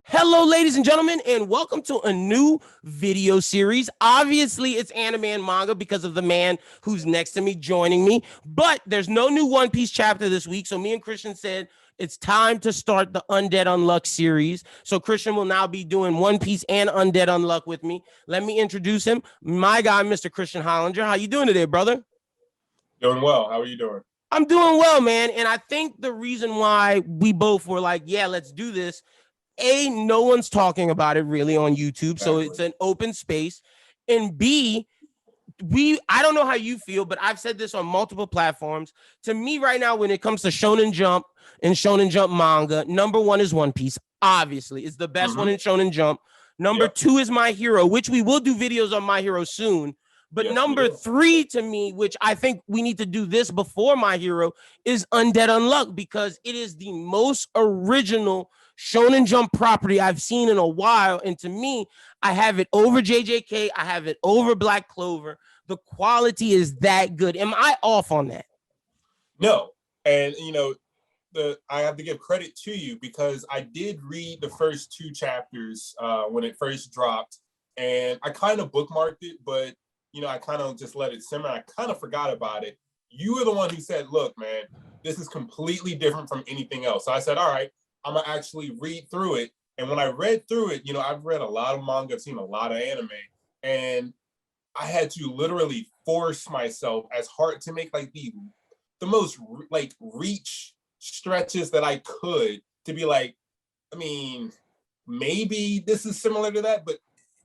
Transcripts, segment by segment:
Hello, ladies and gentlemen, and welcome to a new video series. Obviously, it's anime and manga because of the man who's next to me joining me, but there's no new One Piece chapter this week, so me and Christian said it's time to start the Undead Unluck series. So Christian will now be doing One Piece and Undead Unluck with me. Let me introduce him, my guy, Mr. Christian Hollinger. How you doing today, brother? Doing well. How are you doing? I'm doing well, man, and I think the reason why we both were like, yeah, let's do this, no one's talking about it really on YouTube, so it's an open space. And B, I don't know how you feel, but I've said this on multiple platforms. To me right now, when it comes to Shonen Jump and Shonen Jump manga, number one is One Piece. Obviously, it's the best one in Shonen Jump. Number two is My Hero, which we will do videos on My Hero soon. But number three to me, which I think we need to do this before My Hero, is Undead Unluck, because it is the most original Shonen Jump property I've seen in a while. And to me, I have it over JJK. I have it over Black Clover. The quality is that good. Am I off on that? No. And, you know, I have to give credit to you because I did read the first two chapters when it first dropped. And I kind of bookmarked it, but, you know, I kind of just let it simmer. I kind of forgot about it. You were the one who said, look, man, this is completely different from anything else. So I said, all right, I'm gonna actually read through it. And when I read through it, you know, I've read a lot of manga, I've seen a lot of anime, and I had to literally force myself as hard to make like the most like reach stretches that I could to be like, I mean, maybe this is similar to that, but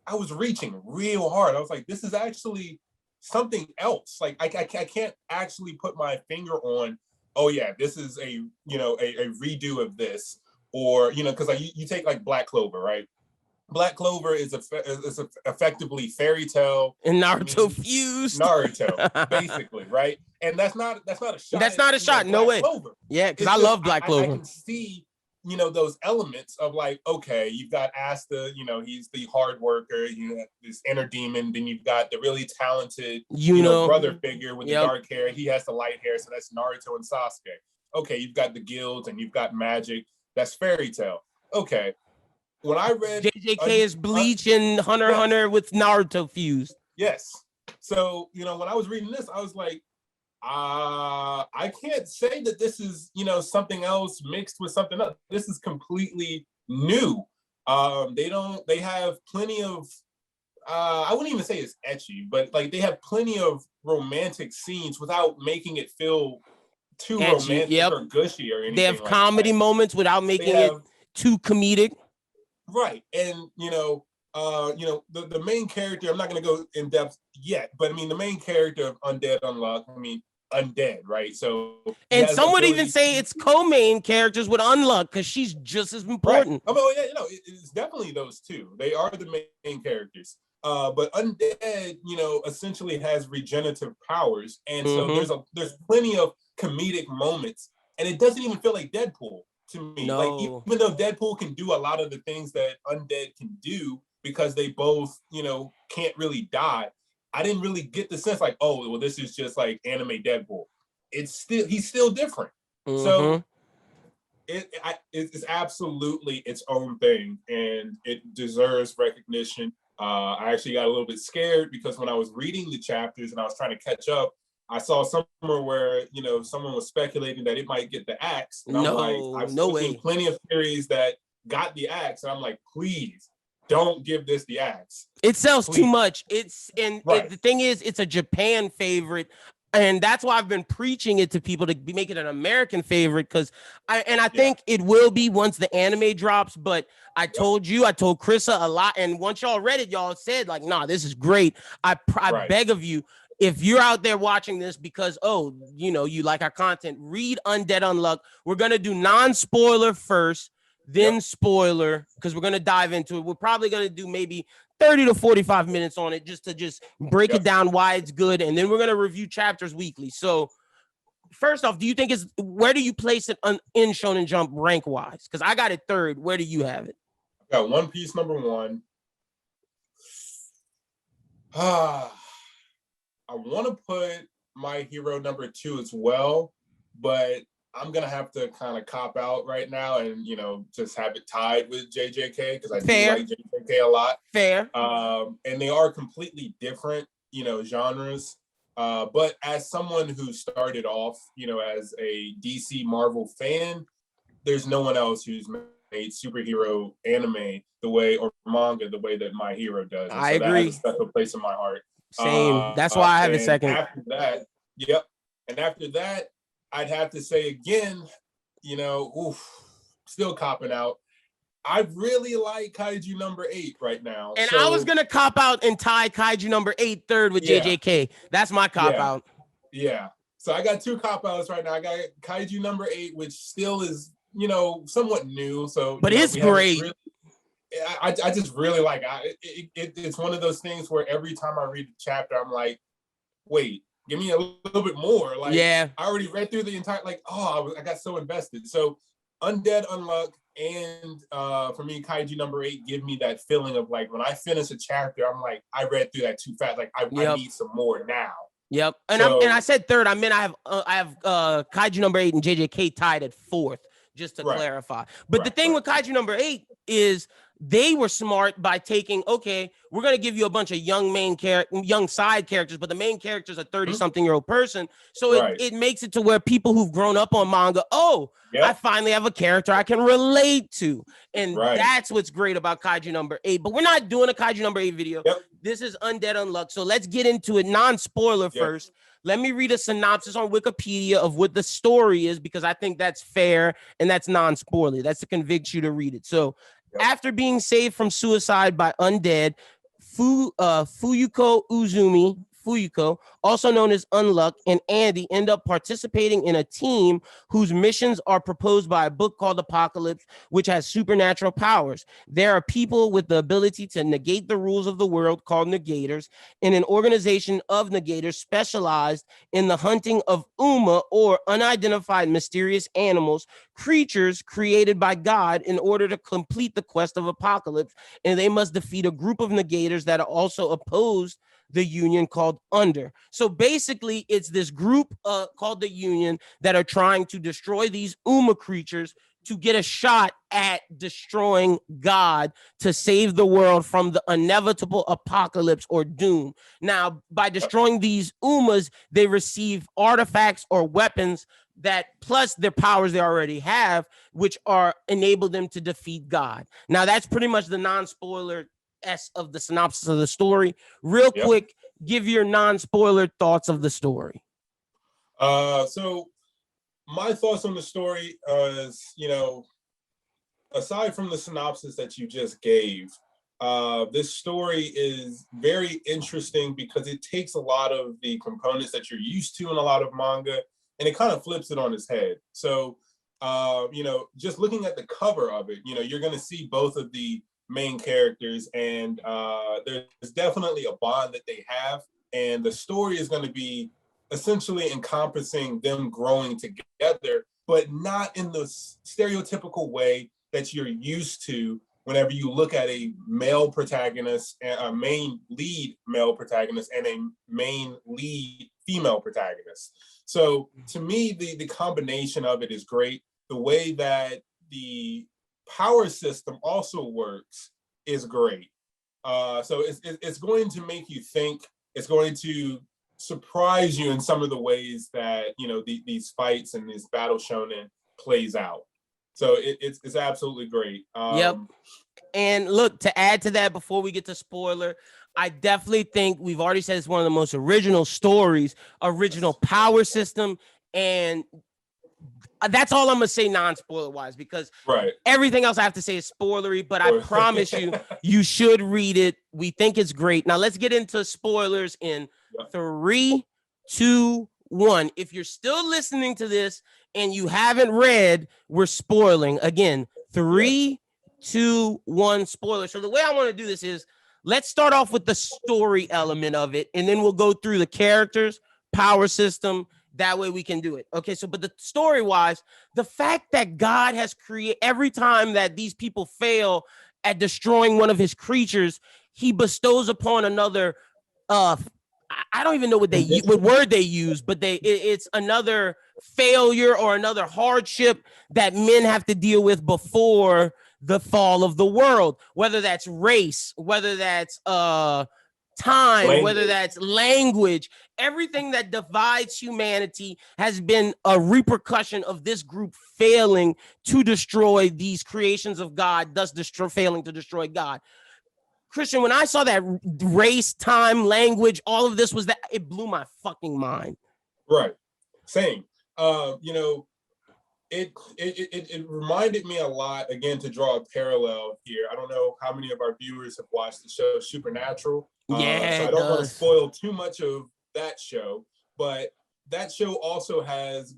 I was reaching real hard. I was like, this is actually something else. Like I can't actually put my finger on, oh yeah, this is a redo of this. Or, you know, because like you take like Black Clover, right? Black Clover is effectively fairy tale and Naruto fused. Naruto, basically, right? And that's not a shot. That's not a shot. No way. Clover. Yeah, because I love Black Clover. I can see, you know, those elements of like, okay, you've got Asta, you know, he's the hard worker, you know, this inner demon. Then you've got the really talented, you know, brother figure with the dark hair. He has the light hair, so that's Naruto and Sasuke. Okay, you've got the guilds and you've got magic. That's fairy tale. Okay. When I read JJK is Bleach and Hunter x Hunter with Naruto fused. Yes. So, you know, when I was reading this, I was like, I can't say that this is, you know, something else mixed with something else. This is completely new. They have plenty of I wouldn't even say it's ecchi, but like they have plenty of romantic scenes without making it feel too romantic or gushy or anything. They have comedy moments without making it too comedic. Right. And the main character, I'm not gonna go in depth yet, but I mean the main character of Undead Unluck, I mean Undead, right? So some would even say it's co-main characters with Unluck because she's just as important. Right. Oh yeah, you know, it's definitely those two. They are the main characters. But Undead, you know, essentially has regenerative powers, and so there's plenty of comedic moments, and it doesn't even feel like Deadpool to me. Like even though Deadpool can do a lot of the things that Undead can do because they both, you know, can't really die, I didn't really get the sense like, oh, well, this is just like anime Deadpool. He's still different. So it's absolutely its own thing, and it deserves recognition. I actually got a little bit scared because when I was reading the chapters and I was trying to catch up, I saw somewhere where, you know, someone was speculating that it might get the axe. And I'm like, I've seen plenty of theories that got the axe. And I'm like, please don't give this the axe. It sells too much. The thing is, it's a Japan favorite. And that's why I've been preaching it to people to make it an American favorite, because I think it will be once the anime drops. But I told Krissa a lot, and once y'all read it, y'all said like, "Nah, this is great." I beg of you, if you're out there watching this because you know you like our content, read Undead Unluck. We're gonna do non-spoiler first, then spoiler, because we're gonna dive into it. We're probably gonna do maybe 30 to 45 minutes on it just to break it down why it's good, and then we're gonna review chapters weekly. So first off, do you think where do you place it in Shonen Jump rank wise? Because I got it third. Where do you have it? I got One Piece number 1. I want to put My Hero number 2 as well, but I'm gonna have to kind of cop out right now and just have it tied with JJK because I do like JJK a lot. Fair. And they are completely different, genres. But as someone who started off, as a DC Marvel fan, there's no one else who's made superhero anime or manga the way that My Hero does. And I agree. That has a special place in my heart. Same. That's why I have it second. After that, yep. And after that, I'd have to say again, still copping out. I really like Kaiju number 8 right now. And I was gonna cop out and tie Kaiju number 8 third with JJK. That's my cop out. Yeah. So I got 2 cop outs right now. I got Kaiju number 8, which still is, somewhat new. So, but it's great. I just really like it's one of those things where every time I read a chapter, I'm like, wait, give me a little bit more. Like, I already read through the entire, I got so invested. So Undead Unluck and for me, Kaiju number 8 give me that feeling of like, when I finish a chapter, I'm like, I read through that too fast. Like I need some more now. Yep. And I said third. I meant I have Kaiju number 8 and JJK tied at 4th, just to clarify. But the thing with Kaiju number 8 is they were smart by taking, okay, we're going to give you a bunch of young side characters, but the main character is a 30-something-year-old person. So it makes it to where people who've grown up on manga, I finally have a character I can relate to. And that's what's great about Kaiju number 8. But we're not doing a Kaiju number 8 video. Yep. This is Undead Unluck. So let's get into it. Non-spoiler first. Let me read a synopsis on Wikipedia of what the story is, because I think that's fair and that's non-spoiler. That's to convince you to read it. So after being saved from suicide by undead, Fuyuko Uzumi, also known as Unluck, and Andy end up participating in a team whose missions are proposed by a book called Apocalypse, which has supernatural powers. There are people with the ability to negate the rules of the world called negators, and an organization of negators specialized in the hunting of or unidentified mysterious animals, creatures created by God in order to complete the quest of Apocalypse, and they must defeat a group of negators that are also opposed the Union called Under. So basically, it's this group called the Union that are trying to destroy these creatures to get a shot at destroying God to save the world from the inevitable apocalypse or doom. Now, by destroying these they receive artifacts or weapons that, plus their powers they already have, which are enable them to defeat God. Now, that's pretty much the non-spoiler of the synopsis of the story. Real quick, give your non-spoiler thoughts of the story. So my thoughts on the story is, aside from the synopsis that you just gave, this story is very interesting because it takes a lot of the components that you're used to in a lot of manga and it kind of flips it on its head. So, just looking at the cover of it, you're going to see both of the main characters, and there's definitely a bond that they have, and the story is going to be essentially encompassing them growing together, but not in the stereotypical way that you're used to whenever you look at a male protagonist, a main lead male protagonist, and a main lead female protagonist. So to me, the combination of it is great. The way that the power system also works is great. So it's going to make you think. It's going to surprise you in some of the ways that these fights and this battle shonen plays out. So it's absolutely great. Yep. And look, to add to that, before we get to spoiler, I definitely think we've already said it's one of the most original stories, original power system, and that's all I'm gonna say non-spoiler wise, because everything else I have to say is spoilery, but I promise you should read it. We think it's great. Now let's get into spoilers in 3, 2, 1. If you're still listening to this and you haven't read, we're spoiling. Again, 3, 2, 1, spoiler. So the way I want to do this is, let's start off with the story element of it, and then we'll go through the characters, power system. That way we can do it. Okay, so but the story-wise, the fact that God has created, every time that these people fail at destroying one of his creatures, he bestows upon another I don't even know what what word they use, but it's another failure or another hardship that men have to deal with before the fall of the world, whether that's race, whether that's time, whether that's language. Everything that divides humanity has been a repercussion of this group failing to destroy these creations of God, thus failing to destroy God. Christian, when I saw that race, time, language, all of this it blew my fucking mind. Right. Same. It reminded me a lot, again, to draw a parallel here. I don't know how many of our viewers have watched the show Supernatural. Yeah, so I don't want to spoil too much of that show, but that show also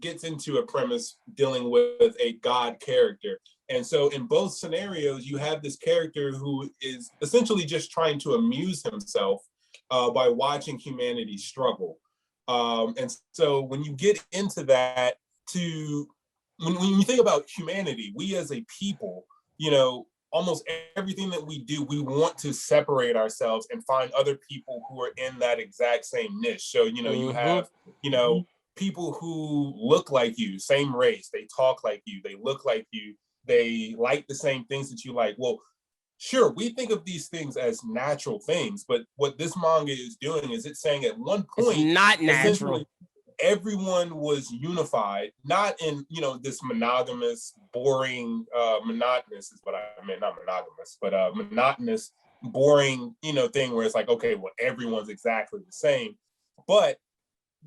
gets into a premise dealing with a God character. And so in both scenarios, you have this character who is essentially just trying to amuse himself by watching humanity struggle. And so when you get into that, when you think about humanity, we as a people, almost everything that we do, we want to separate ourselves and find other people who are in that exact same niche. So, you have, people who look like you, same race, they talk like you, they look like you, they like the same things that you like. Well, sure, we think of these things as natural things, but what this manga is doing is it's saying at one point, it's not natural. Everyone was unified, not in, this monogamous, boring, monotonous is what I meant, not monogamous, but monotonous, boring, thing where it's like, okay, well, everyone's exactly the same. But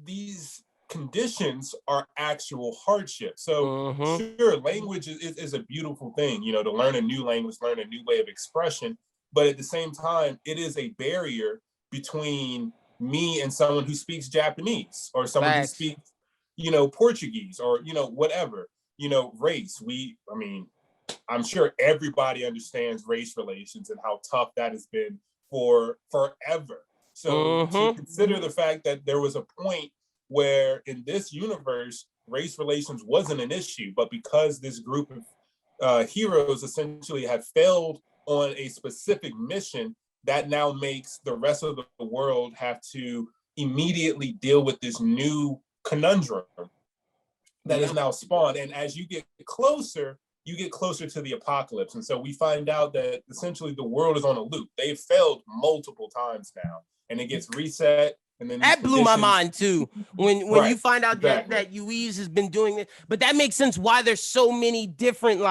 these conditions are actual hardship. So sure, language is a beautiful thing, to learn a new language, learn a new way of expression. But at the same time, it is a barrier between me and someone who speaks Japanese or someone who speaks, Portuguese or, whatever, race. I'm sure everybody understands race relations and how tough that has been for forever. So to consider the fact that there was a point where in this universe, race relations wasn't an issue, but because this group of heroes essentially have failed on a specific mission, that now makes the rest of the world have to immediately deal with this new conundrum that is now spawned. And as you get closer to the apocalypse. And so we find out that essentially the world is on a loop. They've failed multiple times now, and it gets reset. And then that blew my mind too. When you find out that Yuiz has been doing it, but that makes sense why there's so many different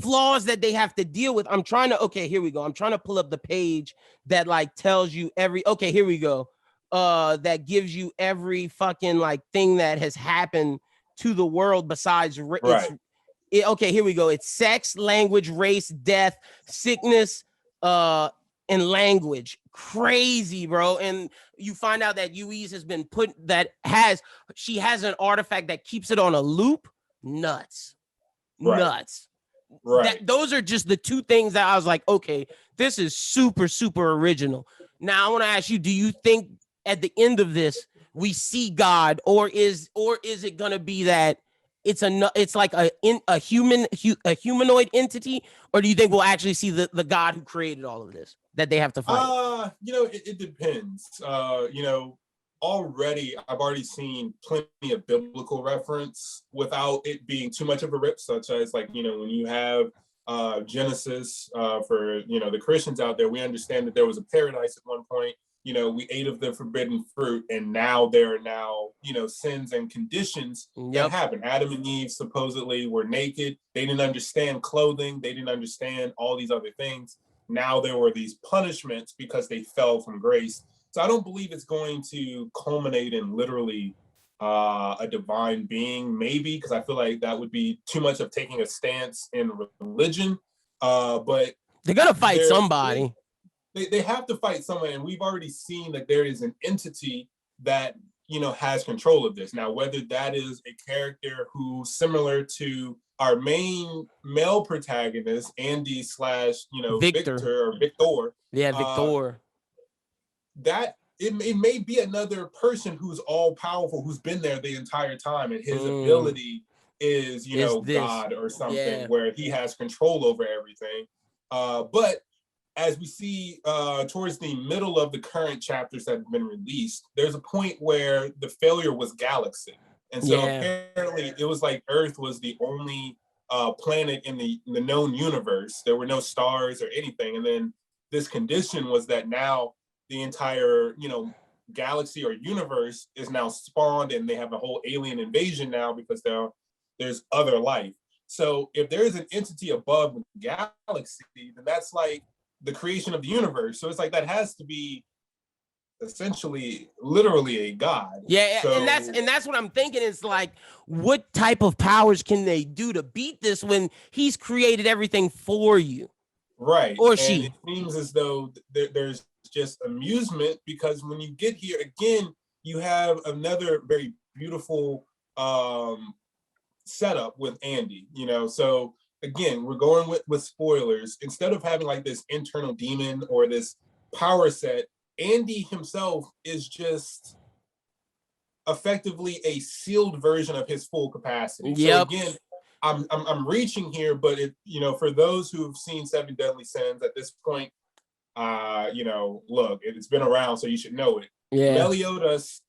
flaws that they have to deal with. Here we go. I'm trying to pull up the page that tells you here we go. That gives you every fucking thing that has happened to the world besides here we go. It's sex, language, race, death, sickness, and language. Crazy, bro. And you find out that Yuiz has been she has an artifact that keeps it on a loop. Nuts. Right. Those are just the two things that I was like, okay, this is super, super original. Now I want to ask you, do you think at the end of this we see God, or is it gonna be that it's like a humanoid entity, or do you think we'll actually see the God who created all of this that they have to fight? It depends. Already I've already seen plenty of biblical reference without it being too much of a rip, such as when you have Genesis, for the Christians out there, we understand that there was a paradise at one point. We ate of the forbidden fruit, and now there are sins and conditions that happen. Adam and Eve supposedly were naked. They didn't understand clothing. They didn't understand all these other things. Now there were these punishments because they fell from grace. So I don't believe it's going to culminate in literally a divine being, maybe, because I feel like that would be too much of taking a stance in religion. But they're going to fight somebody. They have to fight someone, and we've already seen that there is an entity that has control of this. Now, whether that is a character who, similar to our main male protagonist, Andy / Victor. Yeah, Victor. That it may be another person who's all powerful, who's been there the entire time, and his ability is God or something, where he has control over everything. But as we see towards the middle of the current chapters that have been released, there's a point where the failure was Galaxy. And so apparently it was like Earth was the only planet in the known universe. There were no stars or anything. And then this condition was that now the entire, galaxy or universe is now spawned, and they have a whole alien invasion now because there's other life. So if there is an entity above the galaxy, then that's like the creation of the universe. So it's like that has to be essentially literally a god. Yeah, so, and that's what I'm thinking. Is like, what type of powers can they do to beat this when he's created everything for you? Right. Or and she. It seems as though there's just amusement, because when you get here again, you have another very beautiful setup with Andy, so again, we're going with spoilers. Instead of having like this internal demon or this power set, Andy himself is just effectively a sealed version of his full capacity. Yep. So again, I'm reaching here, but for those who have seen Seven Deadly Sins at this point, look, it's been around, so you should know it. Yeah. Meliodas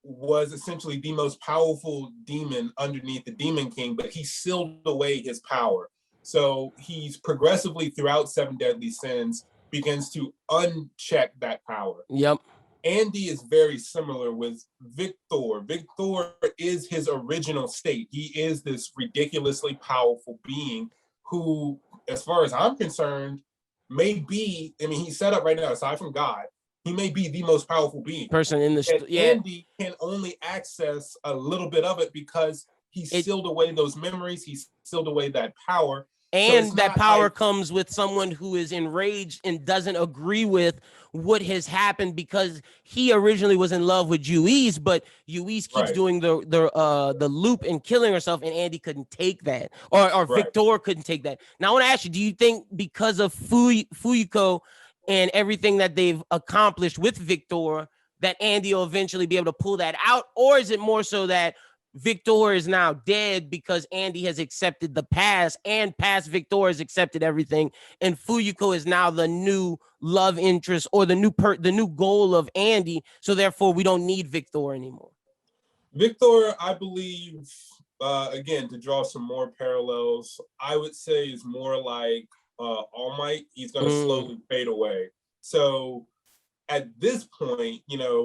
was essentially the most powerful demon underneath the Demon King, but he sealed away his power. So he's progressively throughout Seven Deadly Sins begins to uncheck that power. Yep. Andy is very similar with Victor. Victor is his original state. He is this ridiculously powerful being who, as far as I'm concerned, may be, he's set up right now, aside from God, he may be the most powerful being. Person in the Andy can only access a little bit of it because he sealed away those memories, he sealed away that power. And so that power comes with someone who is enraged and doesn't agree with what has happened, because he originally was in love with Yuiz, but Yuiz keeps doing the loop and killing herself, and Andy couldn't take that, or Victor couldn't take that. Now I want to ask you, do you think because of Fuyuko and everything that they've accomplished with Victor, that Andy will eventually be able to pull that out, or is it more so that Victor is now dead because Andy has accepted the past, and past Victor has accepted everything, and Fuyuko is now the new love interest, or the new goal of Andy, so therefore we don't need Victor anymore? Victor, I believe, again, to draw some more parallels, I would say is more like All Might. He's going to slowly fade away. So at this point,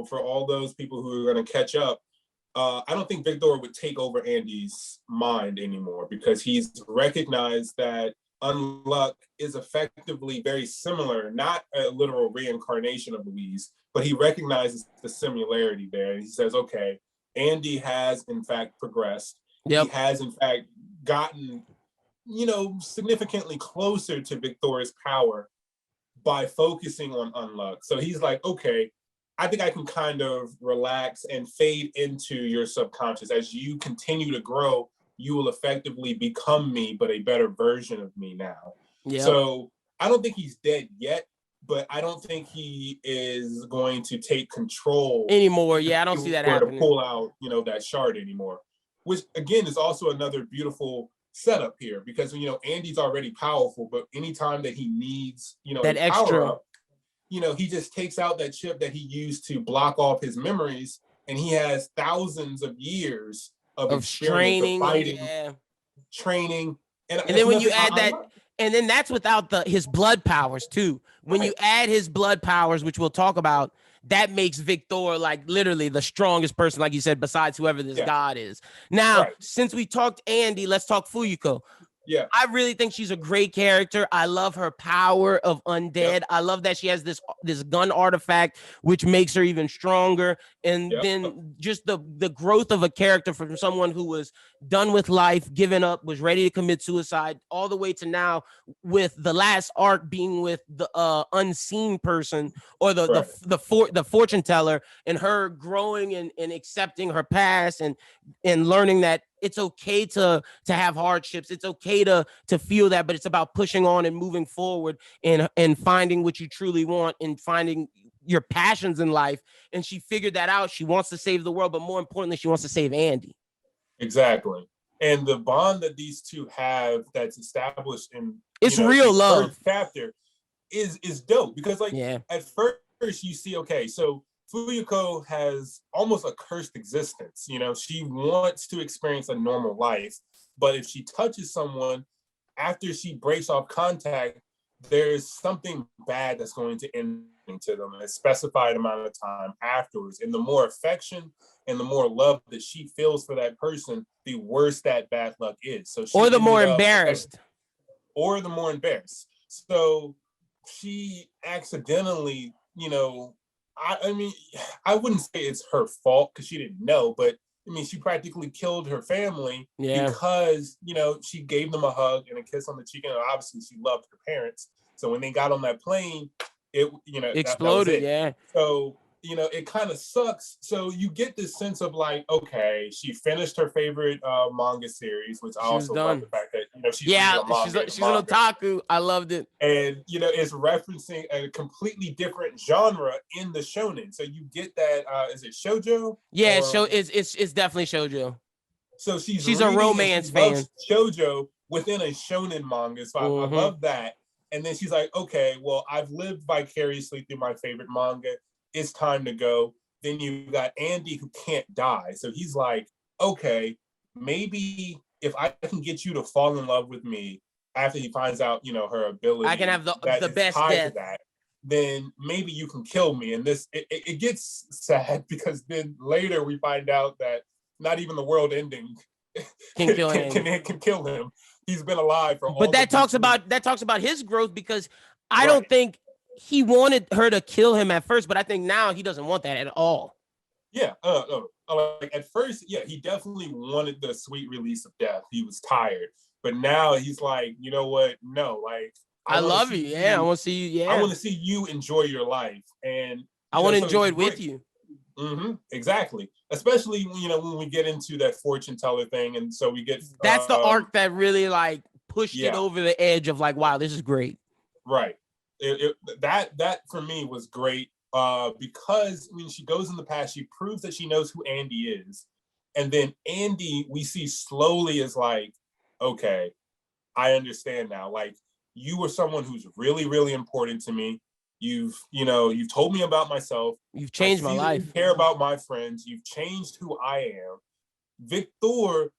for all those people who are going to catch up, I don't think Victor would take over Andy's mind anymore, because he's recognized that Unluck is effectively very similar, not a literal reincarnation of Louise, but he recognizes the similarity there. And he says, okay, Andy has in fact progressed. Yep. He has in fact gotten, significantly closer to Victor's power by focusing on Unluck. So he's like, okay, I think I can kind of relax and fade into your subconscious. As you continue to grow, you will effectively become me, but a better version of me now. Yep. So I don't think he's dead yet, but I don't think he is going to take control anymore. Yeah, I don't see that happening. To pull out, that shard anymore, which again is also another beautiful setup here, because Andy's already powerful, but anytime that he needs, that extra power up, he just takes out that chip that he used to block off his memories, and he has thousands of years of training, of fighting, training, and then when you add that, and then that's without his blood powers too. When you add his blood powers, which we'll talk about, that makes Victor like literally the strongest person, like you said, besides whoever this god is. Now, since we talked Andy, let's talk Fuyuko. Yeah, I really think she's a great character. I love her power of undead. Yep. I love that she has this gun artifact, which makes her even stronger. And then just the growth of a character from someone who was done with life, given up, was ready to commit suicide, all the way to now with the last arc being with the unseen person, or the fortune teller, and her growing and accepting her past and learning that it's okay to have hardships. It's okay to feel that, but it's about pushing on and moving forward and finding what you truly want and finding your passions in life. And she figured that out. She wants to save the world, but more importantly, she wants to save Andy. Exactly. And the bond that these two have that's established in real love chapter is dope because like Yeah. at first you see, okay, so Fuyuko has almost a cursed existence. You know, she wants to experience a normal life, but if she touches someone after she breaks off contact, there's something bad that's going to end to them in a specified amount of time afterwards. And the more affection and the more love that she feels for that person, the worse that bad luck is. So she Or the more ended up, embarrassed. or the more embarrassed. So she accidentally, you know, I mean, I wouldn't say it's her fault because she didn't know, but I mean, she practically killed her family because, you know, she gave them a hug and a kiss on the cheek. And obviously she loved her parents. So when they got on that plane, it, you know, Exploded, that was it. yeah. So, you know, it kind of sucks. So you get this sense of like, okay, she finished her favorite manga series, which I also love the fact that, you know, she's reading a manga. She's an otaku. I loved it. And, you know, it's referencing a completely different genre in the shonen. So you get that, is it shoujo? Yeah, it's definitely shoujo. So she's a romance fan. Shoujo within a shonen manga. So I love that. And then she's like, okay, well, I've lived vicariously through my favorite manga. It's time to go. Then you got Andy who can't die. So he's like, okay, maybe if I can get you to fall in love with me after he finds out, you know, her ability, I can have the best death. That, then maybe you can kill me. And this, it gets sad because then later we find out that not even the world ending can kill him. He's been alive for all. But that talks about his growth because I don't think he wanted her to kill him at first, but I think now he doesn't want that at all. Yeah, like at first, yeah, he definitely wanted the sweet release of death. He was tired, but now he's like, you know what? No, like I love you. Yeah, I want to see you. Yeah, I want to see you enjoy your life, and I want to enjoy it with you. Exactly. Especially, you know, when we get into that fortune teller thing, and so we get that's the arc that really like pushed it over the edge of like, wow, this is great. Right. That for me was great because I mean, she goes in the past, she proves that she knows who Andy is, and then Andy we see slowly is like, okay, I understand now. Like, you were someone who's really, really important to me. You've told me about myself. You've changed my life. You care about my friends. You've changed who I am. Victor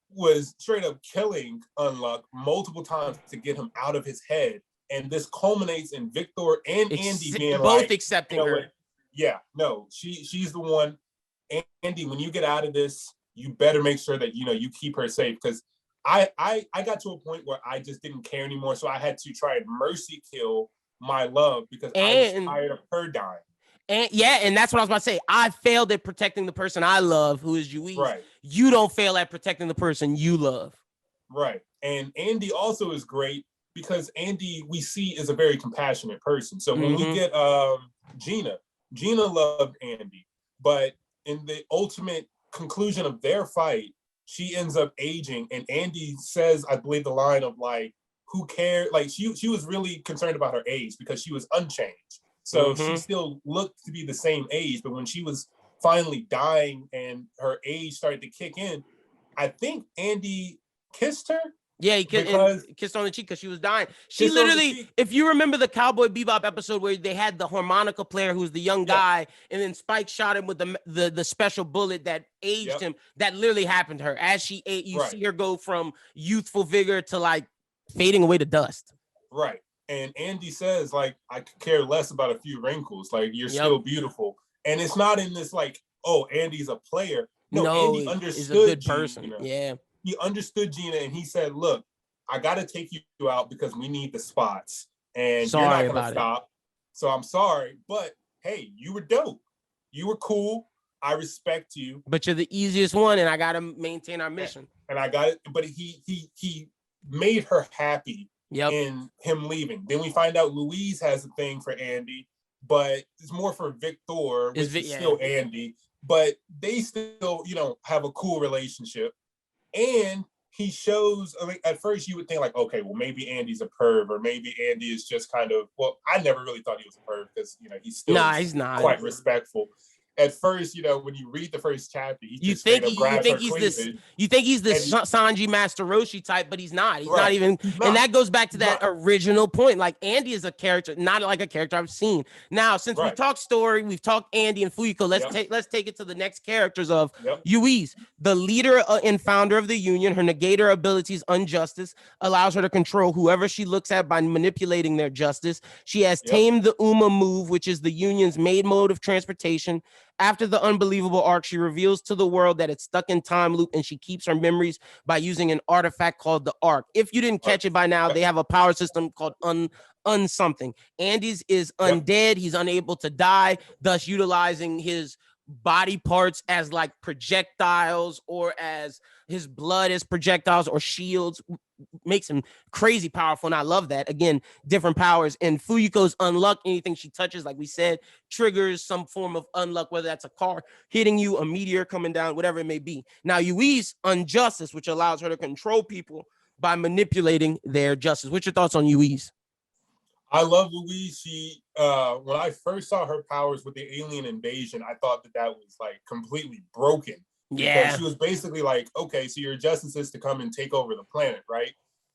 was straight up killing Unluck multiple times to get him out of his head. And this culminates in Victor and Andy being both accepting her. What? Yeah, no, she's the one. Andy, when you get out of this, you better make sure that, you know, you keep her safe. Because I got to a point where I just didn't care anymore. So I had to try and mercy kill my love because I was tired of her dying. And that's what I was about to say. I failed at protecting the person I love, who is Juiz. Right. You don't fail at protecting the person you love. Right. And Andy also is great because Andy, we see, is a very compassionate person. So when we get Gina loved Andy, but in the ultimate conclusion of their fight, she ends up aging, and Andy says, I believe the line of like, who cared? Like she was really concerned about her age because she was unchanged. So she still looked to be the same age, but when she was finally dying and her age started to kick in, I think Andy kissed her. Yeah, he kissed on the cheek because she was dying. She literally, if you remember the Cowboy Bebop episode where they had the harmonica player who's the young guy, and then Spike shot him with the special bullet that aged him, that literally happened to her. As she ate, you see her go from youthful vigor to like fading away to dust. Right. And Andy says, like, I could care less about a few wrinkles. Like, you're still beautiful. And it's not in this like, oh, Andy's a player. No, Andy understood. He's a good person. Gina. Yeah. He understood Gina, and he said, look, I got to take you out because we need the spots. And you're not going to stop. So I'm sorry. But, hey, you were dope. You were cool. I respect you. But you're the easiest one, and I got to maintain our mission. And I got it. But he made her happy in him leaving. Then we find out Louise has a thing for Andy, but it's more for Victor, which is still Andy. But they still, you know, have a cool relationship. And he shows, I mean, at first you would think like, okay, well, maybe Andy's a perv, or maybe Andy is just kind of, well, I never really thought he was a perv because, you know, he's still he's not quite respectful. at first, when you read the first chapter, he You just straight think up grabs her he's this? cleavage. You think he's this And Sanji Master Roshi type, but he's not. He's not right, even. he's And not. that goes back to He's that not. original point. Like Andy is a character, not like a character I've seen. Now, since we Right. talked story, we've talked Andy and Fuyuko. Yep. Let's take it to the next characters of Yep. Yui's, the leader and founder of the Union. Her negator abilities, Injustice, allows her to control whoever she looks at by manipulating their justice. She has Yep. tamed the Uma move, which is the Union's main mode of transportation. After the unbelievable arc, she reveals to the world that it's stuck in time loop and she keeps her memories by using an artifact called the Arc. If you didn't catch it by now, they have a power system called something. Andy's is undead. He's unable to die, thus utilizing his body parts as like projectiles or as his blood as projectiles or shields. Makes him crazy powerful, and I love that. Again, different powers. And Fuyuko's unluck, anything she touches, like we said, triggers some form of unluck, whether that's a car hitting you, a meteor coming down, whatever it may be. Now, Yui's Injustice, which allows her to control people by manipulating their justice. What's your thoughts on Yui's? I love Louise. She, when I first saw her powers with the alien invasion, I thought that was like completely broken. Yeah. Because she was basically like, okay, so your justice is to come and take over the planet, right?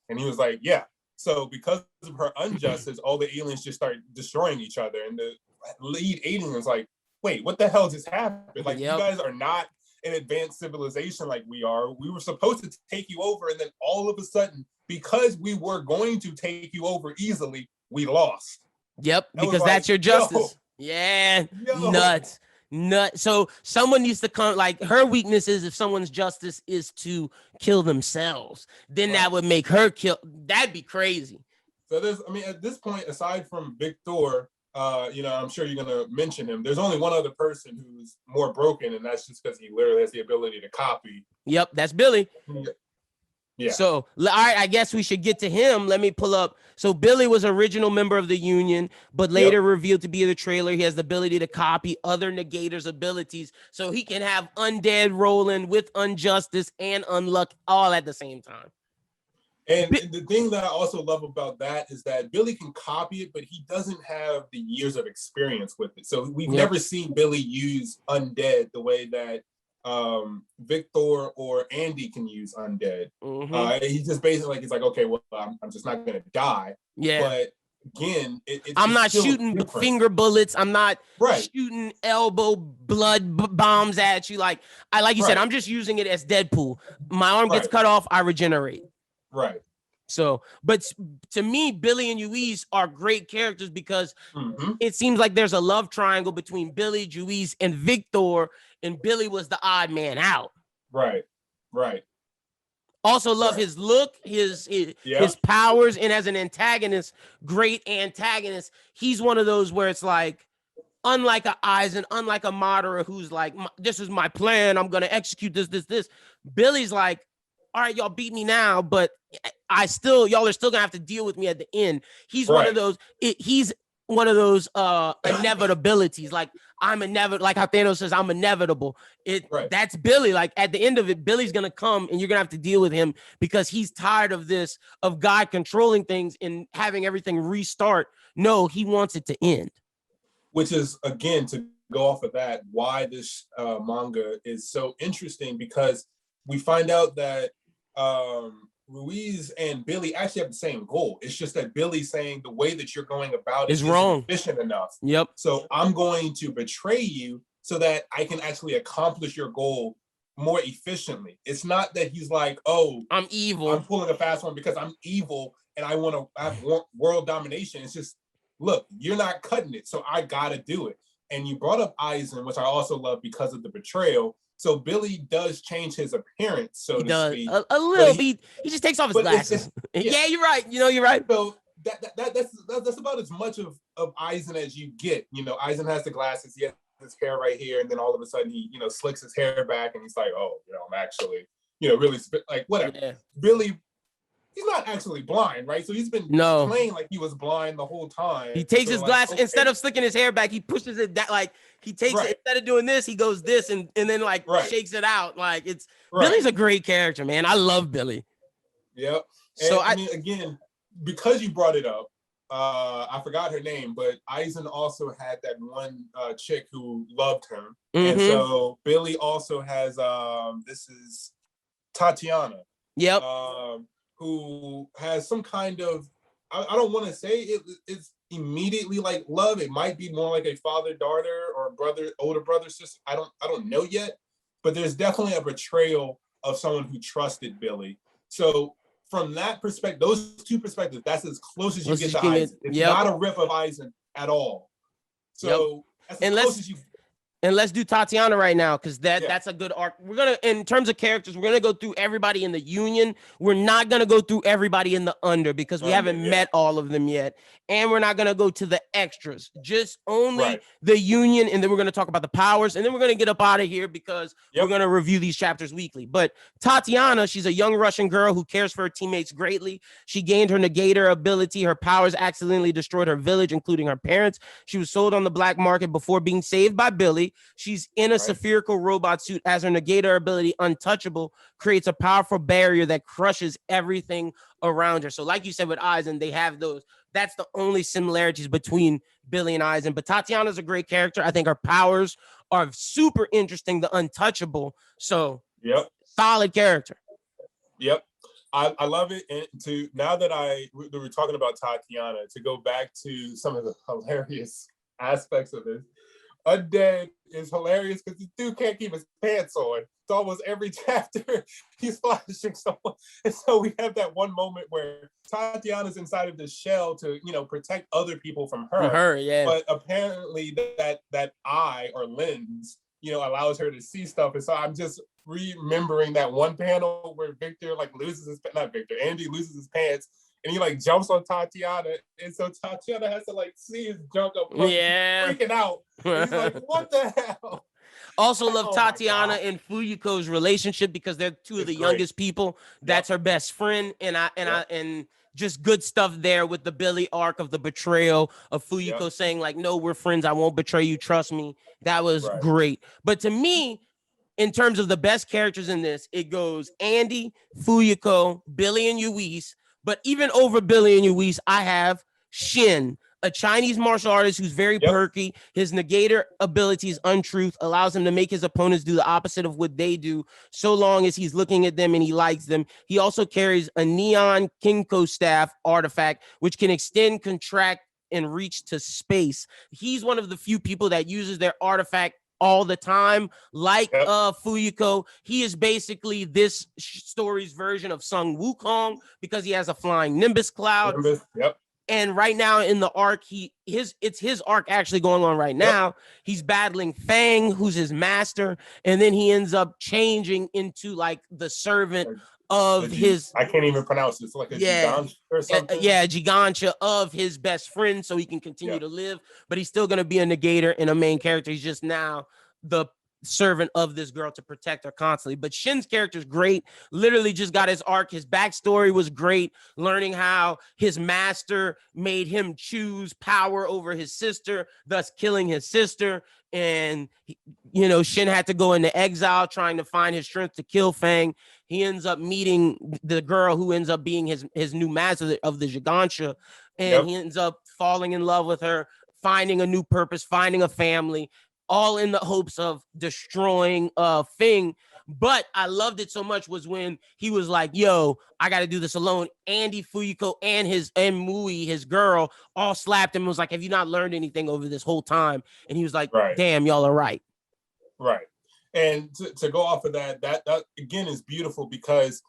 And he was like, yeah. So because of her injustice, all the aliens just start destroying each other. And the lead alien was like, wait, what the hell just happened? Like, you guys are not an advanced civilization like we are. We were supposed to take you over. And then all of a sudden, because we were going to take you over easily, we lost. Yep, because that's your justice. Yeah, nuts. So someone needs to come, like her weakness is if someone's justice is to kill themselves, then that would make her kill. That'd be crazy. So at this point, aside from Victor, I'm sure you're gonna mention him. There's only one other person who's more broken, and that's just because he literally has the ability to copy. Yep, that's Billy. Yeah. So, all right, I guess we should get to him. Let me pull up. So, Billy was original member of the Union, but later revealed to be the trailer. He has the ability to copy other negators' abilities, so he can have undead rolling with injustice and unluck all at the same time. And the thing that I also love about that is that Billy can copy it, but he doesn't have the years of experience with it. So we've never seen Billy use undead the way that Victor or Andy can use undead. He's just basically like, he's like, okay, well, I'm just not gonna die. Yeah. But again, I'm not shooting finger bullets. I'm not shooting elbow blood bombs at you. Like you said, I'm just using it as Deadpool. My arm gets cut off, I regenerate. Right. So, but to me, Billy and Yui's are great characters because it seems like there's a love triangle between Billy, Yui's, and Victor, and Billy was the odd man out. Right. Also love his look, his powers, and as an antagonist, great antagonist. He's one of those where it's like, unlike a Aizen, unlike a Madara, who's like, this is my plan, I'm gonna execute this. Billy's like, all right, y'all beat me now, but y'all are still gonna have to deal with me at the end. He's one of those. He's one of those inevitabilities. Like I'm inevitable. Like how Thanos says, I'm inevitable. That's Billy. Like at the end of it, Billy's gonna come, and you're gonna have to deal with him because he's tired of this, of God controlling things and having everything restart. No, he wants it to end. Which is, again, to go off of that, why this manga is so interesting, because we find out that Ruiz and Billy actually have the same goal. It's just that Billy's saying the way that you're going about it is wrong, efficient enough. Yep. So I'm going to betray you so that I can actually accomplish your goal more efficiently. It's not that he's like, oh, I'm evil. I'm pulling a fast one because I'm evil and I want to have world domination. It's just, look, you're not cutting it, so I gotta do it. And you brought up Aizen, which I also love because of the betrayal. So Billy does change his appearance, so to speak. A little bit. He just takes off his glasses. Yeah, you're right. You're right. So that's about as much of Aizen as you get. Aizen has the glasses. He has his hair right here, and then all of a sudden he, slicks his hair back, and he's like, oh, I'm actually, really like whatever. Yeah. Billy, he's not actually blind, right? So he's been playing like he was blind the whole time. He takes his glass instead of slicking his hair back, he pushes it that like he takes it instead of doing this, he goes this and then like shakes it out. Like it's Billy's a great character, man. I love Billy. Yep. And, so I mean, again, because you brought it up, I forgot her name, but Aizen also had that one chick who loved him. And Mm-hmm. so Billy also has this is Tatiana. Yep. Who has some kind of, I don't want to say it's immediately like love. It might be more like a father-daughter or brother, older brother, sister. I don't know yet, but there's definitely a betrayal of someone who trusted Billy. So from that perspective, those two perspectives, that's as close as you get to Aizen. It's not a rip of Aizen at all. So that's as close as you. And let's do Tatiana right now, because that's a good arc. We're gonna, in terms of characters, we're gonna go through everybody in the Union. We're not gonna go through everybody in the Under because we haven't met all of them yet, and we're not gonna go to the extras. Just only the Union, and then we're gonna talk about the powers, and then we're gonna get up out of here because we're gonna review these chapters weekly. But Tatiana, she's a young Russian girl who cares for her teammates greatly. She gained her negator ability. Her powers accidentally destroyed her village, including her parents. She was sold on the black market before being saved by Billy. She's in a spherical robot suit as her negator ability, Untouchable, creates a powerful barrier that crushes everything around her. So like you said with Aizen, they have those. That's the only similarities between Billy and Aizen. But Tatiana's a great character. I think her powers are super interesting, the Untouchable. So solid character. Yep. I love it. And now that we're talking about Tatiana, to go back to some of the hilarious aspects of this. Undead is hilarious because the dude can't keep his pants on. It's almost every chapter he's flashing someone. And so we have that one moment where Tatiana's inside of the shell to, protect other people from her. But apparently that eye or lens, allows her to see stuff. And so I'm just remembering that one panel where Victor Andy loses his pants. And he jumps on Tatiana, and so Tatiana has to see his junk up, freaking out. He's like, "What the hell?" Also love Tatiana and Fuyuko's relationship because they're two of the youngest people. That's her best friend, and just good stuff there with the Billy arc of the betrayal of Fuyuko saying no, we're friends. I won't betray you. Trust me. That was great. But to me, in terms of the best characters in this, it goes Andy, Fuyuko, Billy, and Yuis. But even over Billy and Yuis, I have Shin, a Chinese martial artist who's very perky. His negator abilities, Untruth, allows him to make his opponents do the opposite of what they do, so long as he's looking at them and he likes them. He also carries a neon Kinko staff artifact, which can extend, contract, and reach to space. He's one of the few people that uses their artifact all the time, Fuyuko. He is basically this story's version of Sung Wukong because he has a flying Nimbus cloud. And right now in the arc, it's his arc actually going on right now. He's battling Fang, who's his master, and then he ends up changing into the servant of his. I can't even pronounce it. It's like a Gigantia or something. Gigantia of his best friend, so he can continue to live. But he's still going to be a negator and a main character. He's just now the servant of this girl to protect her constantly. But Shin's character is great. Literally just got his arc. His backstory was great. Learning how his master made him choose power over his sister, thus killing his sister. And Shin had to go into exile, trying to find his strength to kill Fang. He ends up meeting the girl who ends up being his new master of the Gigantia, and he ends up falling in love with her, finding a new purpose, finding a family, all in the hopes of destroying Fang. But I loved it so much was when he was like, yo, I got to do this alone. Andy, Fuyuko, and Mui, his girl, all slapped him and was like, have you not learned anything over this whole time? And he was like, damn, y'all are right. Right. And to go off of that again is beautiful because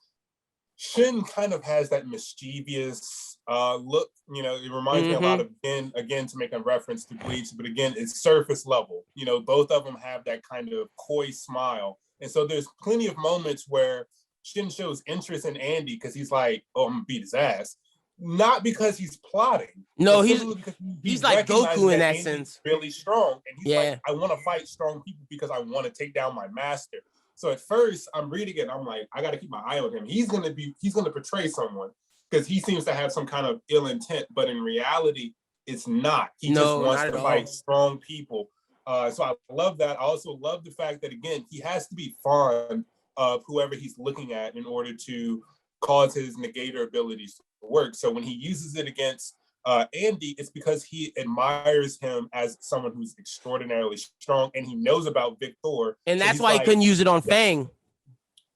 Shin kind of has that mischievous look. It reminds me a lot of, again, to make a reference to Bleach, but again, it's surface level. Both of them have that kind of coy smile. And so there's plenty of moments where Shin shows interest in Andy because he's like, oh, I'm gonna beat his ass. Not because he's plotting. No, he's like Goku in that sense. Really strong. And he's like, I want to fight strong people because I want to take down my master. So at first I'm reading it and I'm like, I got to keep my eye on him. He's going to portray someone because he seems to have some kind of ill intent, but in reality, it's not. He just wants to fight strong people. So I love that. I also love the fact that, again, he has to be fond of whoever he's looking at in order to cause his negator abilities to work. So when he uses it against Andy, it's because he admires him as someone who's extraordinarily strong, and he knows about Victor. And so that's he's why like, he couldn't use it on Fang.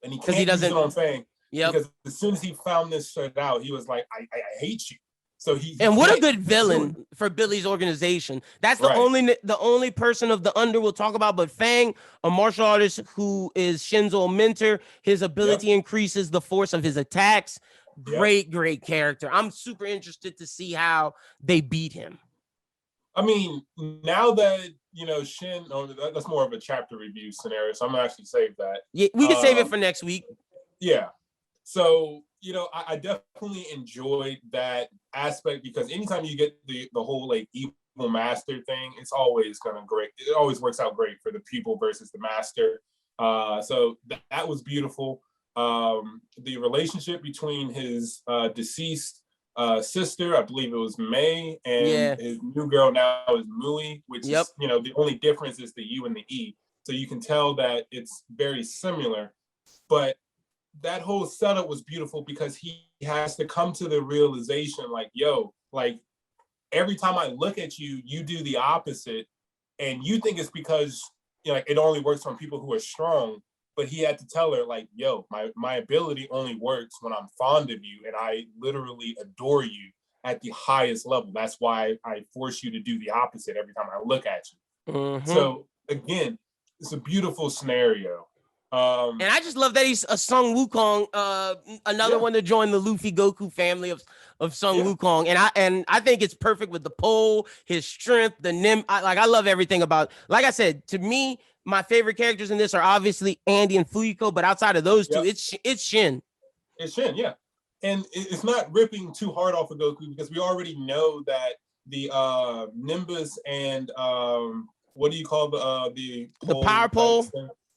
And he 'Cause can't he use it doesn't- on Fang. Yep. Because as soon as he found this shit out, he was like, I hate you. So he And what a can't good do it. villain for Billy's organization. That's the Right. only person of the Under we'll talk about. But Fang, a martial artist who is Shinzo a mentor, his ability increases the force of his attacks. Great character. I'm super interested to see how they beat him. I mean, now that Shin, that's more of a chapter review scenario, so I'm gonna actually save that. Yeah, we can save it for next week. Yeah. So, I definitely enjoyed that aspect, because anytime you get the whole like evil master thing, it's always great. It always works out great for the pupil versus the master. So that was beautiful. The relationship between his deceased sister, I believe it was May, and his new girl now is Mui, which is, the only difference is the U and the E. So you can tell that it's very similar, but that whole setup was beautiful because he has to come to the realization like, yo, like every time I look at you, you do the opposite. And you think it's because like it only works on people who are strong. But he had to tell her like, yo, my ability only works when I'm fond of you. And I literally adore you at the highest level. That's why I force you to do the opposite every time I look at you. Mm-hmm. So again, it's a beautiful scenario. And I just love that he's a Sun Wukong, another one to join the Luffy Goku family of Sun Wukong. And I think it's perfect with the pole, his strength, the I love everything about. Like I said, to me, my favorite characters in this are obviously Andy and Fuyuko, but outside of those two, it's Shin. It's Shin, yeah. And it's not ripping too hard off of Goku, because we already know that the Nimbus and what do you call the power pole?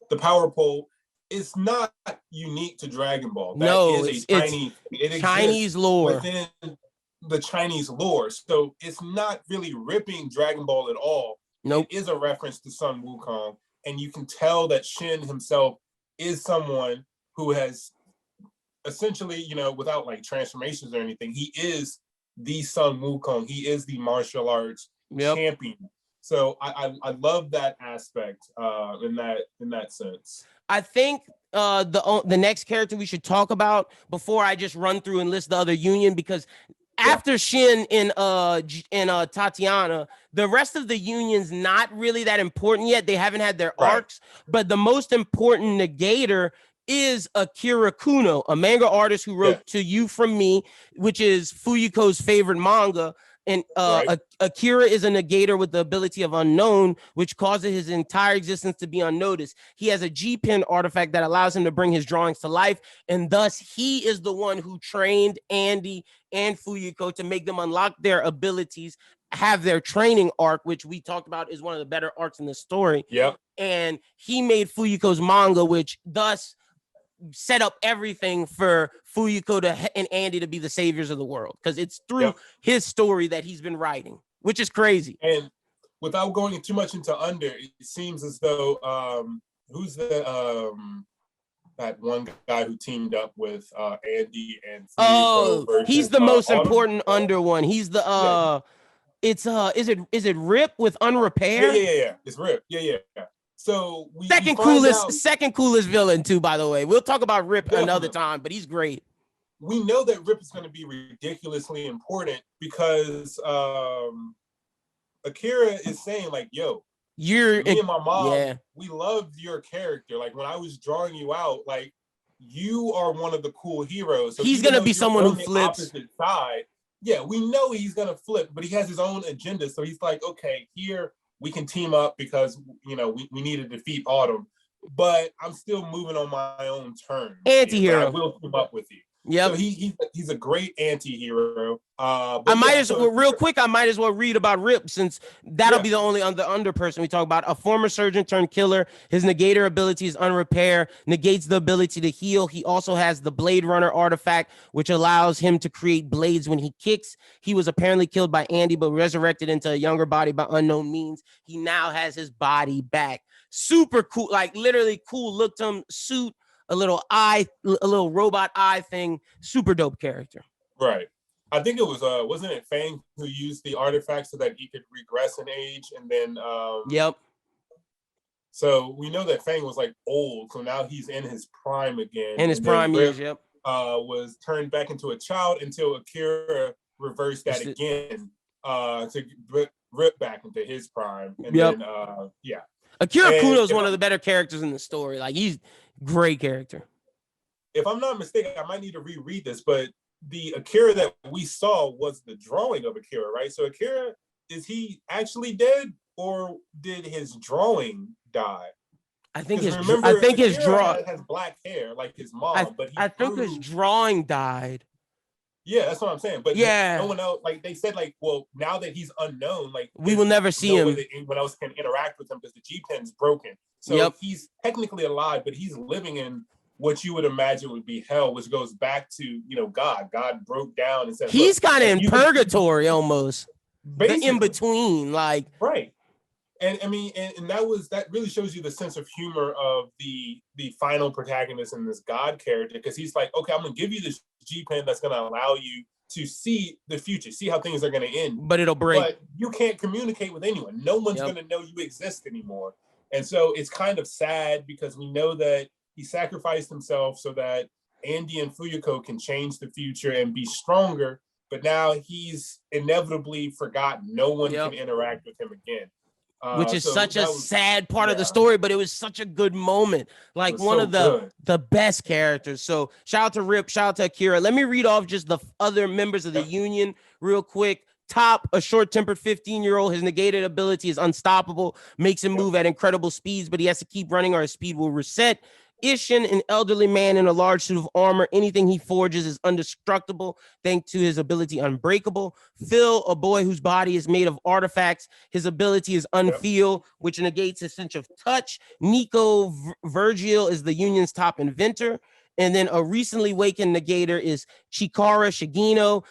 The power pole is not unique to Dragon Ball. That is it's Chinese lore within the Chinese lore. So it's not really ripping Dragon Ball at all. Nope. It is a reference to Sun Wukong, and you can tell that Shin himself is someone who has essentially, without like transformations or anything, he is the Sun Wukong. He is the martial arts champion. So I love that aspect in that sense. I think the next character we should talk about before I just run through and list the other union, because after Shin and Tatiana, the rest of the union's not really that important yet. They haven't had their arcs, but the most important negator is Akira Kuno, a manga artist who wrote To You From Me, which is Fuyuko's favorite manga. And Akira is a negator with the ability of unknown, which causes his entire existence to be unnoticed. He has a G-Pen artifact that allows him to bring his drawings to life, and thus he is the one who trained Andy and Fuyuko to make them unlock their abilities, have their training arc, which we talked about is one of the better arcs in the story. Yep. And he made Fuyuko's manga, which thus set up everything for Fuyuko and Andy to be the saviors of the world, because it's through his story that he's been writing, which is crazy. And without going too much into Under, it seems as though who's the that one guy who teamed up with Andy and Fuyuko he's the most important Under one. He's the it's is it Rip with Unrepair? Yeah. It's Rip. Yeah. So second coolest villain too, by the way. We'll talk about Rip another time, but he's great. We know that Rip is going to be ridiculously important because Akira is saying like, yo, me and my mom, we loved your character. Like when I was drawing you out, like you are one of the cool heroes. So he's going to be someone who flips. Opposite side, yeah, we know he's going to flip, but he has his own agenda. So he's like, okay, here we can team up because, we need to defeat Autumn, but I'm still moving on my own terms. Anti-hero. I will team up with you. Yeah, so he's a great anti-hero. I might as well read about Rip, since that'll be the only under person we talk about. A former surgeon turned killer. His negator ability is Unrepair, negates the ability to heal. He also has the Blade Runner artifact, which allows him to create blades when he kicks. He was apparently killed by Andy, but resurrected into a younger body by unknown means. He now has his body back. Super cool, like literally cool look to him. Suit, a little robot eye thing. Super dope character. Right. I think it was wasn't it Fang who used the artifact so that he could regress in age, and then Yep. So we know that Fang was like old, so now he's in his prime again. In his and then prime Rip, years, yep. Was turned back into a child until Akira reversed that It's again to rip back into his prime, and Yep. then yeah. Akira And Kuno is if one of I'm- the better characters in the story. Like, he's great character. If I'm not mistaken, I might need to reread this, but the Akira that we saw was the drawing of Akira, right? So Akira, is he actually dead, or did his drawing die? I think his remember, I think his Akira draw has black hair like his mom, but I think his drawing died. Yeah, that's what I'm saying. But Yeah. no one else, like they said, like, well, now that he's unknown, like We will never see no him. way that anyone else can interact with him because the G pen's broken. So Yep. he's technically alive, but he's living in what you would imagine would be hell, which goes back to, you know, God. God broke down and said, He's kind of in you purgatory almost. The basically in between, like, right. And I mean, and that really shows you the sense of humor of the final protagonist in this God character, because he's like, okay, I'm gonna give you this G pen that's gonna allow you to see the future, see how things are gonna end, but it'll break. but you can't communicate with anyone. No one's Yep. gonna know you exist anymore. And so it's kind of sad because we know that he sacrificed himself so that Andy and Fuyuko can change the future and be stronger, but now he's inevitably forgotten. No one Yep. can interact with him again. Which is So such a that was- sad part of the yeah. story, but it was such a good moment. Like, It was one so of the good. the best characters. So shout out to Rip, shout out to Akira. Let me read off just the other members of the Yep. Union real quick. Top, a short-tempered 15-year-old. His negated ability is unstoppable, makes him Yep. move at incredible speeds, but he has to keep running or his speed will reset. Ishin, an elderly man in a large suit of armor. Anything he forges is indestructible thanks to his ability Unbreakable. Phil, a boy whose body is made of artifacts. His ability is Unfeel, which negates his sense of touch. Nico Virgil is the Union's top inventor. And then a recently wakened negator is Chikara Shigino.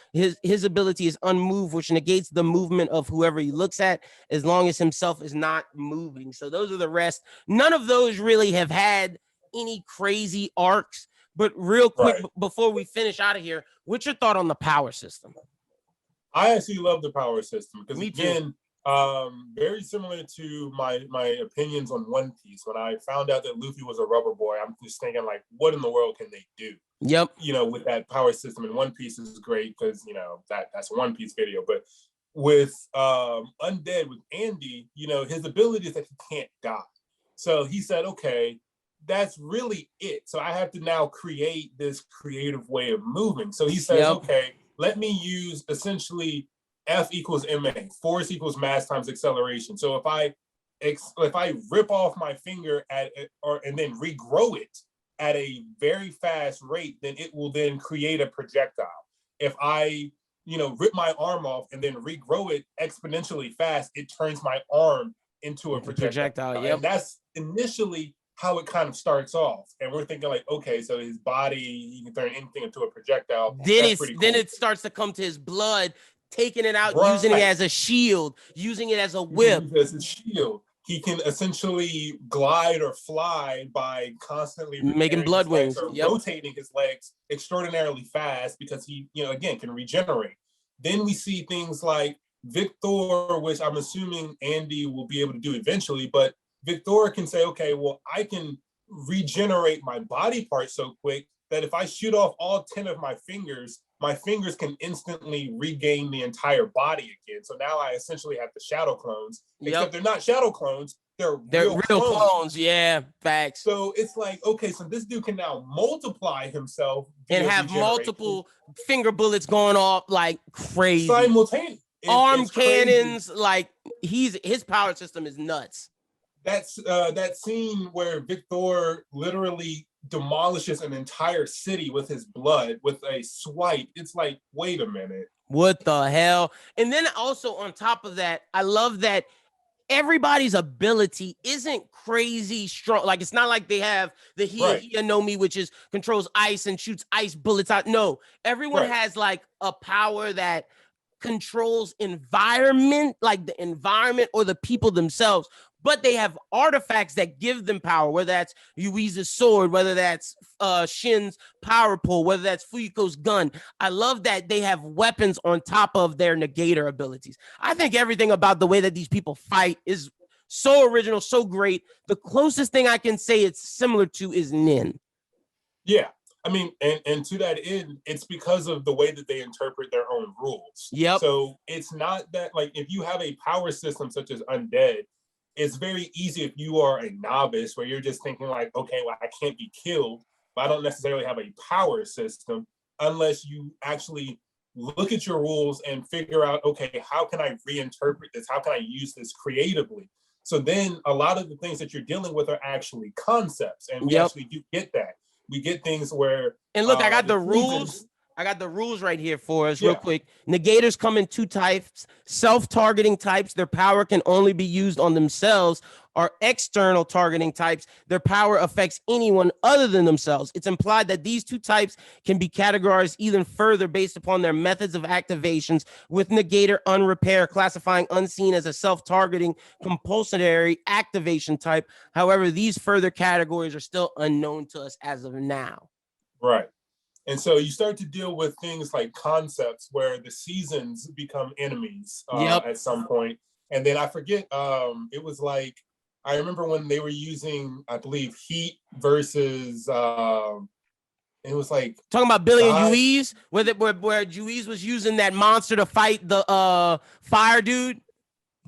His ability is Unmove, which negates the movement of whoever he looks at as long as himself is not moving. So those are the rest. None of those really have had any crazy arcs, but real quick, Right. before we finish out of here, what's your thought on the power system? I actually love the power system because, Me too. again, very similar to my opinions on One Piece. When I found out that Luffy was a rubber boy, I'm just thinking, like, what in the world can they do? Yep. You know, with that power system. And One Piece is great because, you know, that's a One Piece video. But with Undead, with Andy, you know, his ability is that he can't die. So he said, okay, that's really it. So I have to now create this creative way of moving. So he says, Yep. okay, let me use essentially F equals ma, force equals mass times acceleration. So if I rip off my finger and then regrow it at a very fast rate, then it will then create a projectile. If I, you know, rip my arm off and then regrow it exponentially fast, it turns my arm into a projectile. Yep. And that's initially how it kind of starts off. And we're thinking, like, okay, so his body, he can turn anything into a projectile. Then That's pretty cool. then it starts to come to his blood, taking it out, Right. using it as a shield, using it as a whip. As a shield. He can essentially glide or fly by constantly Making blood wings. or Yep. rotating his legs extraordinarily fast because he, you know, again, can regenerate. Then we see things like Victor, which I'm assuming Andy will be able to do eventually, but Victor can say, okay, well, I can regenerate my body part so quick that if I shoot off all 10 of my fingers can instantly regain the entire body again. So now I essentially have the shadow clones, except they're not shadow clones, they're real clones. Yeah, facts. So it's like, okay, so this dude can now multiply himself and have multiple finger bullets going off like crazy. Simultaneous. Arm cannons, like his power system is nuts. That's that scene where Victor literally demolishes an entire city with his blood with a swipe. It's like, wait a minute. What the hell? And then also on top of that, I love that everybody's ability isn't crazy strong. Like, it's not like they have the Hianomi, which is controls ice and shoots ice bullets out. No, everyone has like a power that controls environment, like the environment or the people themselves. but they have artifacts that give them power, whether that's Yui's sword, whether that's Shin's power pole, whether that's Fuyuko's gun. I love that they have weapons on top of their negator abilities. I think everything about the way that these people fight is so original, so great. The closest thing I can say it's similar to is Nin. Yeah. I mean, and to that end, it's because of the way that they interpret their own rules. Yep. So it's not that, like, if you have a power system such as Undead, it's very easy if you are a novice where you're just thinking like, okay, well, I can't be killed, but I don't necessarily have a power system unless you actually look at your rules and figure out, okay, how can I reinterpret this? How can I use this creatively? So then a lot of the things that you're dealing with are actually concepts, and we actually do get that. We get things where, and look, I got the rules. I got the rules right here for us real quick. Negators come in 2 types: self-targeting types. Their power can only be used on themselves, or external targeting types. Their power affects anyone other than themselves. It's implied that these 2 types can be categorized even further based upon their methods of activations, with negator unrepair classifying unseen as a self-targeting compulsory activation type. However, these further categories are still unknown to us as of now. Right. And so you start to deal with things like concepts where the seasons become enemies at some point. And then I forget, it was like, I remember when they were using, I believe, heat versus, it was like. Talking about Billy and Yui's, where Yui's was using that monster to fight the fire dude.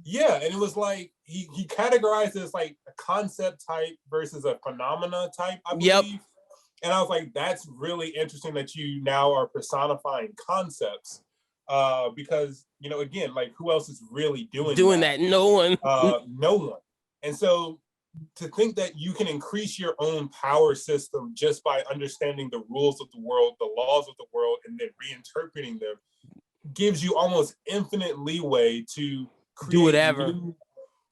Yeah, and it was like, he categorized it as like a concept type versus a phenomena type, I believe. Yep. And I was like, that's really interesting that you now are personifying concepts, because, you know, again, like, who else is really doing that? No one. No one. And so to think that you can increase your own power system just by understanding the rules of the world, the laws of the world, and then reinterpreting them gives you almost infinite leeway to do whatever.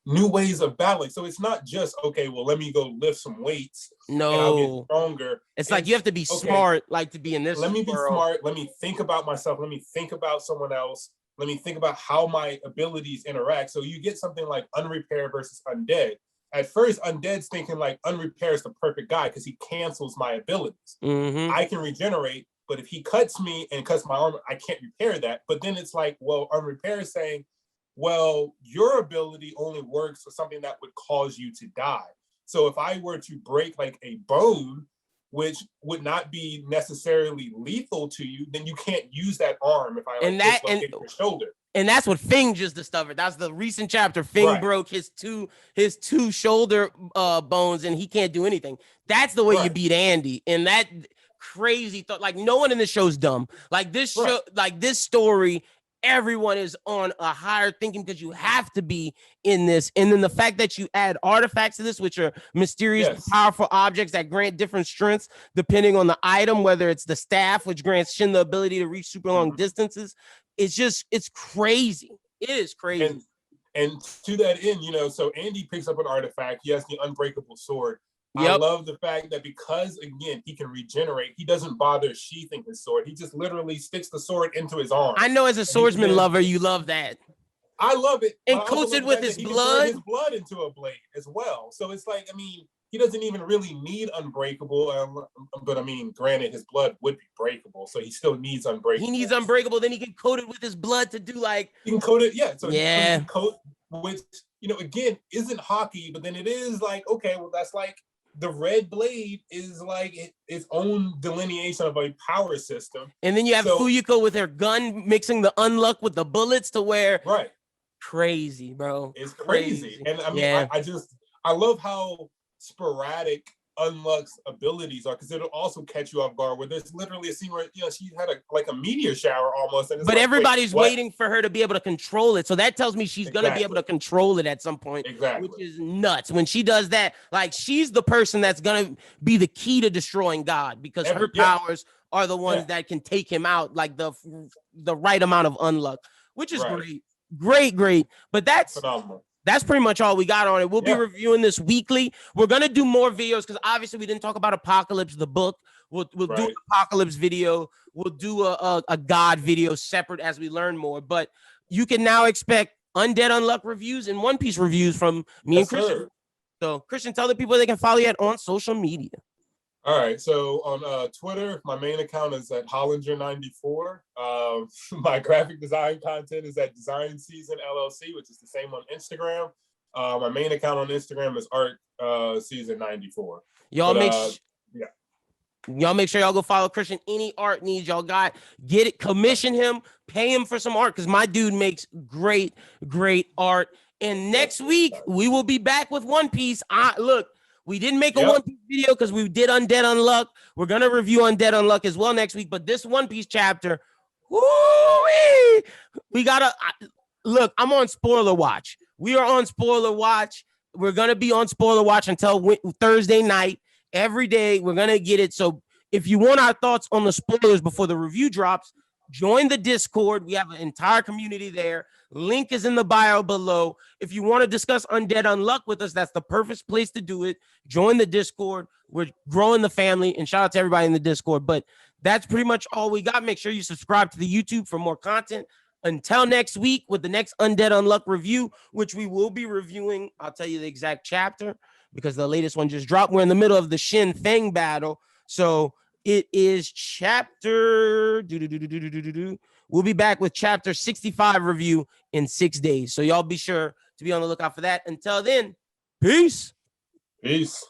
New ways of battling. So it's not just, okay, well, let me go lift some weights. No, and I'll get stronger. It's like you have to be smart, like, to be in this. Let me be smart. Let me think about myself. Let me think about someone else. Let me think about how my abilities interact. So you get something like Unrepair versus Undead. At first, Undead's thinking like Unrepair is the perfect guy because he cancels my abilities. Mm-hmm. I can regenerate, but if he cuts me and cuts my armor, I can't repair that. But then it's like, well, Unrepair is saying, well, your ability only works for something that would cause you to die. So if I were to break like a bone, which would not be necessarily lethal to you, then you can't use that arm if I dislocate your shoulder. And that's what Fing just discovered. That's the recent chapter. Fing broke his two shoulder bones, and he can't do anything. That's the way you beat Andy. And that crazy thought, like, no one in the show's dumb. Like this show, like this story, everyone is on a higher thinking because you have to be in this. And then the fact that you add artifacts to this, which are mysterious, powerful objects that grant different strengths depending on the item, whether it's the staff, which grants Shin the ability to reach super long distances. It's crazy. It is crazy. And to that end, you know, so Andy picks up an artifact. He has the unbreakable sword. I love the fact that because, again, he can regenerate, he doesn't bother sheathing his sword. He just literally sticks the sword into his arm. I know as a swordsman lover, you love that. I love it. And coats it with his blood. His blood into a blade as well. So it's like, I mean, he doesn't even really need unbreakable. But I mean, granted, his blood would be breakable. So he still needs unbreakable. He needs unbreakable. Then he can coat it with his blood to do like. He can coat it. Yeah. So he can coat, which, you know, again, isn't hockey, but then it is like, okay, well, that's like, the red blade is like its own delineation of a power system. And then you have Fuyuko with her gun mixing the unluck with the bullets to where crazy, bro. It's crazy. And I mean, I love how sporadic Unluck's abilities are, because it'll also catch you off guard where there's literally a scene where, you know, she had a meteor shower almost. And it's but like, everybody's waiting for her to be able to control it. So that tells me she's going to be able to control it at some point, which is nuts. When she does that, like, she's the person that's going to be the key to destroying God, because her powers are the ones that can take him out, like the right amount of unluck, which is great. But that's phenomenal. That's pretty much all we got on it. We'll be reviewing this weekly. We're going to do more videos because obviously we didn't talk about Apocalypse, the book. We'll do an Apocalypse video. We'll do a God video separate as we learn more. But you can now expect Undead Unluck reviews and One Piece reviews from me and Christian. Sir. So, Christian, tell the people they can follow you on social media. All right. So on Twitter, my main account is at Hollinger94. My graphic design content is at Design Season LLC, which is the same on Instagram. My main account on Instagram is Art Season 94. Y'all make sure y'all go follow Christian. Any art needs y'all got, get it, commission him, pay him for some art because my dude makes great art. And next week we will be back with One Piece. Look, we didn't make a One Piece video because we did Undead Unluck. We're gonna review Undead Unluck as well next week. But this One Piece chapter, we gotta look. I'm on spoiler watch. We are on spoiler watch. We're gonna be on spoiler watch until Thursday night. Every day we're gonna get it. So if you want our thoughts on the spoilers before the review drops, join the Discord. We have an entire community there. Link is in the bio below. If you want to discuss Undead Unluck with us, that's the perfect place to do it. Join the Discord. We're growing the family, and shout out to everybody in the Discord. But that's pretty much all we got. Make sure you subscribe to the YouTube for more content. Until next week with the next Undead Unluck review, which we will be reviewing. I'll tell you the exact chapter because the latest one just dropped. We're in the middle of the Shin Feng battle. So it is chapter. We'll be back with chapter 65 review in 6 days. So y'all be sure to be on the lookout for that. Until then, peace. Peace.